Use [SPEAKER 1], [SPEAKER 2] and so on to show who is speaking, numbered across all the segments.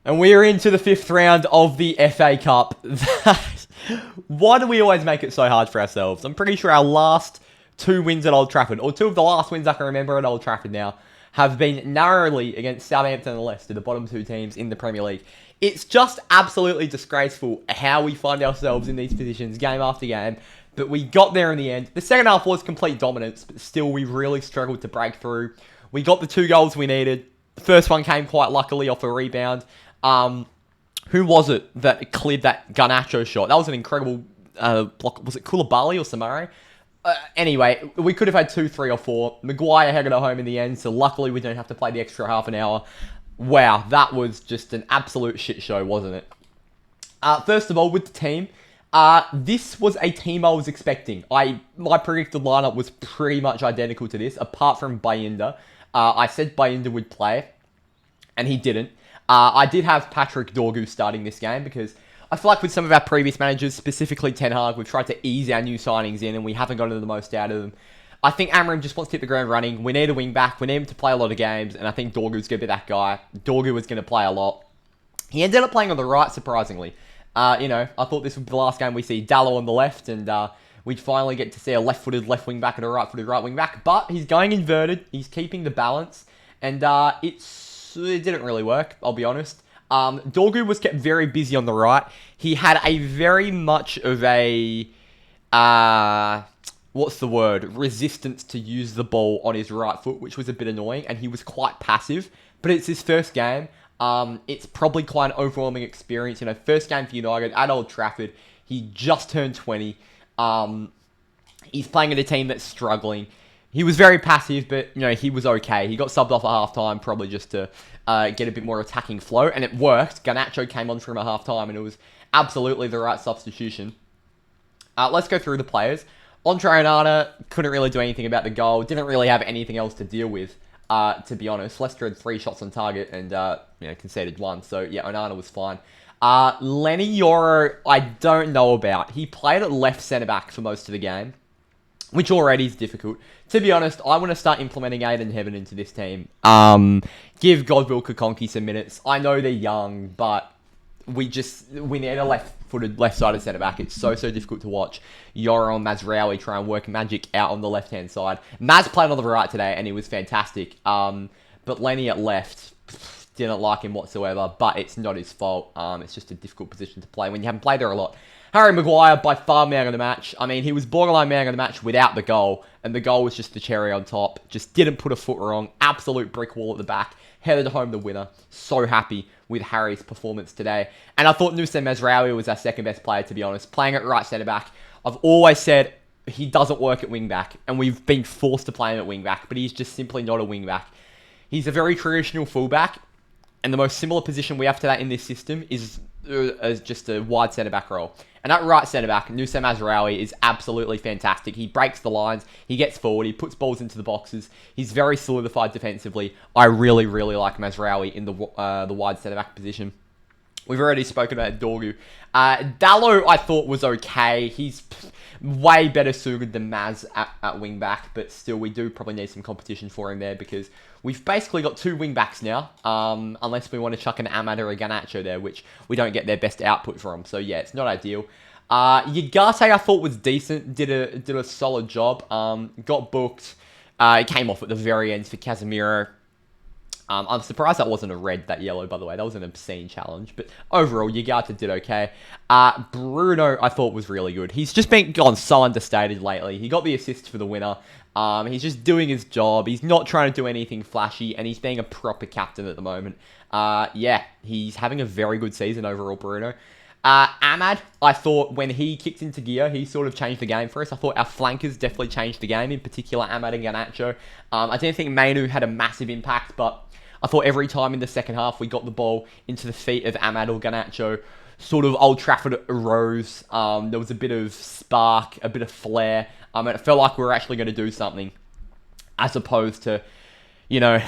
[SPEAKER 1] And we're into the 5th round of the FA Cup. Why do we always make it so hard for ourselves? I'm pretty sure our last 2 wins at Old Trafford, or 2 of the last wins I can remember at Old Trafford now, have been narrowly against Southampton and Leicester, the bottom 2 teams in the Premier League. It's just absolutely disgraceful how we find ourselves in these positions game after game. But we got there in the end. The second half was complete dominance, but still we really struggled to break through. We got the 2 goals we needed. The first one came quite luckily off a rebound. Who was it that cleared that Garnacho shot? That was an incredible block. Was it Koulibaly or Samari? Anyway, we could have had 2, 3, or 4. Maguire headed it home in the end, so luckily we don't have to play the extra half an hour. Wow, that was just an absolute shit show, wasn't it? First of all, with the team, this was a team I was expecting. My predicted lineup was pretty much identical to this, apart from Bayinda. I said Bayinda would play, and he didn't. I did have Patrick Dorgu starting this game because I feel like with some of our previous managers, specifically Ten Hag, we've tried to ease our new signings in and we haven't gotten the most out of them. I think Amram just wants to hit the ground running. We need a wing back. We need him to play a lot of games, and I think Dorgu's going to be that guy. Dorgu was going to play a lot. He ended up playing on the right, surprisingly. I thought this would be the last game we see Dallo on the left, and we'd finally get to see a left-footed left wing back and a right-footed right wing back. But he's going inverted. He's keeping the balance, and it didn't really work, I'll be honest. Dorgu was kept very busy on the right. He had a very much of a, resistance to use the ball on his right foot, which was a bit annoying, and he was quite passive. But it's his first game. It's probably quite an overwhelming experience. First game for United at Old Trafford. He just turned 20. He's playing at a team that's struggling. He was very passive, but, he was okay. He got subbed off at half-time, probably just to get a bit more attacking flow, and it worked. Garnacho came on for him at half-time, and it was absolutely the right substitution. Let's go through the players. Andre Onana couldn't really do anything about the goal. Didn't really have anything else to deal with, to be honest. Leicester had 3 shots on target and, conceded 1. So, yeah, Onana was fine. Lenny Yoro, I don't know about. He played at left centre-back for most of the game, which already is difficult. To be honest, I want to start implementing Aiden Heaven into this team. Give Godwill Kakonki some minutes. I know they're young, but we need a left-footed, left-sided centre-back. It's so difficult to watch Yoro and Mazraoui try and work magic out on the left-hand side. Maz played on the right today, and he was fantastic. But Lenny at left, didn't like him whatsoever, but it's not his fault. It's just a difficult position to play when you haven't played there a lot. Harry Maguire, by far man of the match. I mean, he was borderline man of the match without the goal, and the goal was just the cherry on top. Just didn't put a foot wrong. Absolute brick wall at the back. Headed home the winner. So happy with Harry's performance today. And I thought Nusem Mazraoui was our second best player, to be honest. Playing at right centre-back. I've always said he doesn't work at wing-back, and we've been forced to play him at wing-back, but he's just simply not a wing-back. He's a very traditional full-back, and the most similar position we have to that in this system is just a wide centre-back role. And at right centre-back, Nusem Mazraoui is absolutely fantastic. He breaks the lines, he gets forward, he puts balls into the boxes. He's very solidified defensively. I really like Mazraoui in the wide centre-back position. We've already spoken about Dorgu. Dallo, I thought, was okay. He's way better suited than Maz at wing-back, but still, we do probably need some competition for him there because we've basically got 2 wing-backs now, unless we want to chuck an Ahmad or a Garnacho there, which we don't get their best output from. So, yeah, it's not ideal. UCATT, I thought, was decent. Did a solid job. Got booked. It came off at the very end for Casemiro. I'm surprised that wasn't a red, that yellow, by the way. That was an obscene challenge. But overall, UCATT did okay. Bruno, I thought, was really good. He's just gone so understated lately. He got the assist for the winner. He's just doing his job. He's not trying to do anything flashy, and he's being a proper captain at the moment. He's having a very good season overall, Bruno. Ahmad, I thought when he kicked into gear, he sort of changed the game for us. I thought our flankers definitely changed the game, in particular Ahmad and Garnacho. I didn't think Mainu had a massive impact, but I thought every time in the second half we got the ball into the feet of Ahmad or Garnacho, sort of Old Trafford arose. There was a bit of spark, a bit of flair. And it felt like we were actually going to do something, as opposed to,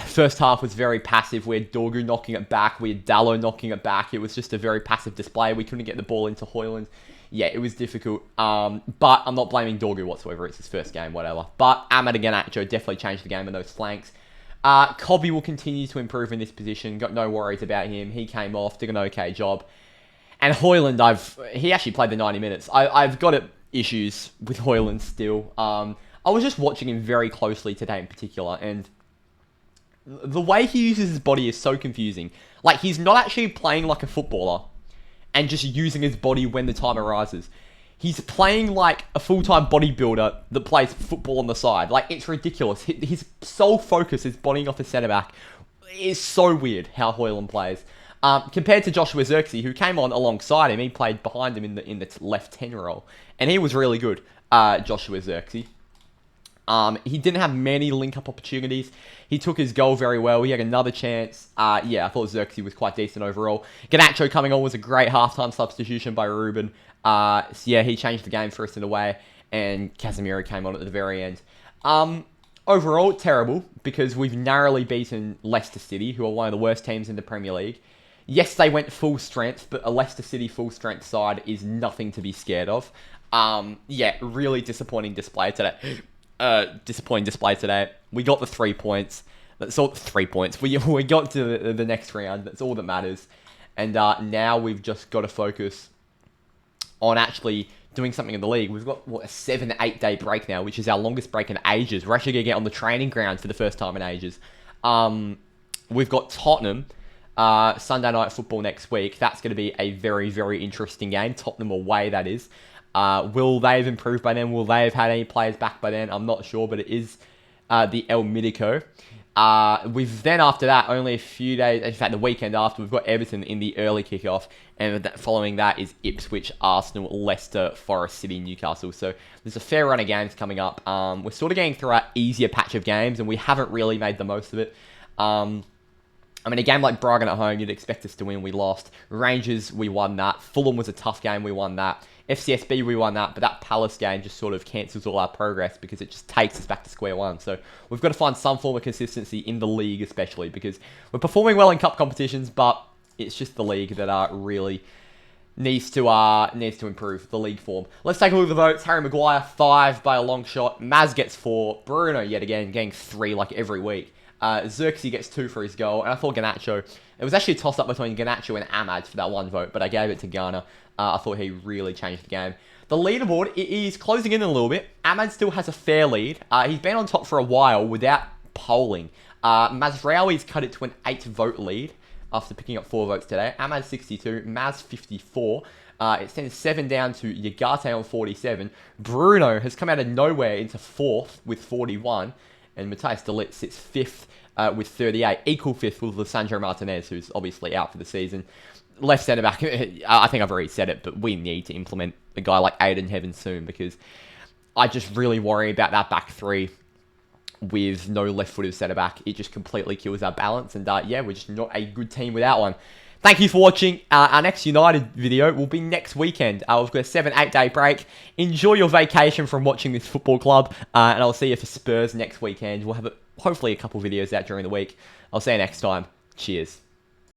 [SPEAKER 1] first half was very passive. We had Dorgu knocking it back. We had Dallo knocking it back. It was just a very passive display. We couldn't get the ball into Højlund. Yeah, it was difficult. But I'm not blaming Dorgu whatsoever. It's his first game, whatever. But Ahmad and Garnacho definitely changed the game in those flanks. Cobby will continue to improve in this position. Got no worries about him. He came off, did an okay job. And Hoyland, he actually played the 90 minutes. I've got issues with Hoyland still. I was just watching him very closely today in particular, and the way he uses his body is so confusing. Like, he's not actually playing like a footballer and just using his body when the time arises. He's playing like a full-time bodybuilder that plays football on the side. Like, it's ridiculous. His sole focus is bodying off the centre-back. It's so weird how Hoyland plays. Compared to Joshua Zirkzee, who came on alongside him. He played behind him in the left 10 role. And he was really good, Joshua Zirkzee. He didn't have many link-up opportunities. He took his goal very well. He had another chance. Yeah, I thought Zirkzee was quite decent overall. Garnacho coming on was a great halftime substitution by Ruben. So yeah, he changed the game for us in a way. And Casemiro came on at the very end. Overall, terrible, because we've narrowly beaten Leicester City, who are one of the worst teams in the Premier League. Yes, they went full strength, but a Leicester City full strength side is nothing to be scared of. Yeah, really disappointing display today. We got the 3 points. That's all. 3 points. We got to the next round. That's all that matters. And now we've just got to focus on actually doing something in the league. We've got a 7-8 day break now, which is our longest break in ages. We're actually gonna get on the training ground for the first time in ages. We've got Tottenham Sunday Night Football next week. That's going to be a very, very interesting game. Tottenham away, that is. Will they have improved by then? Will they have had any players back by then? I'm not sure, but it is the El Mitico. We've then, after that, only a few days, in fact, the weekend after, we've got Everton in the early kickoff, and following that is Ipswich, Arsenal, Leicester, Forest City, Newcastle. So there's a fair run of games coming up. We're sort of getting through our easier patch of games, and we haven't really made the most of it. I mean, a game like Brighton at home, you'd expect us to win. We lost. Rangers, we won that. Fulham was a tough game. We won that. FCSB, we won that. But that Palace game just sort of cancels all our progress because it just takes us back to square one. So we've got to find some form of consistency in the league, especially because we're performing well in cup competitions, but it's just the league that really needs to improve the league form. Let's take a look at the votes. Harry Maguire, 5 by a long shot. Maz gets 4. Bruno, yet again, getting 3 like every week. Zirkzee gets 2 for his goal, and I thought Garnacho, it was actually a toss-up between Garnacho and Ahmad for that one vote, but I gave it to Ghana. I thought he really changed the game. The leaderboard, it is closing in a little bit. Ahmad still has a fair lead. He's been on top for a while without polling. Mazraoui's cut it to an 8-vote lead after picking up 4 votes today. Ahmad 62, Maz 54. It sends 7 down to Yagate on 47. Bruno has come out of nowhere into 4th with 41. And Matthias de Ligt sits 5th with 38. Equal 5th with Lissandro Martinez, who's obviously out for the season. Left centre-back, I think I've already said it, but we need to implement a guy like Aiden Heaven soon because I just really worry about that back 3 with no left-footed centre-back. It just completely kills our balance, and yeah, we're just not a good team without one. Thank you for watching. Our next United video will be next weekend. We've got a 7-8 day break. Enjoy your vacation from watching this football club. And I'll see you for Spurs next weekend. We'll have hopefully a couple videos out during the week. I'll see you next time. Cheers.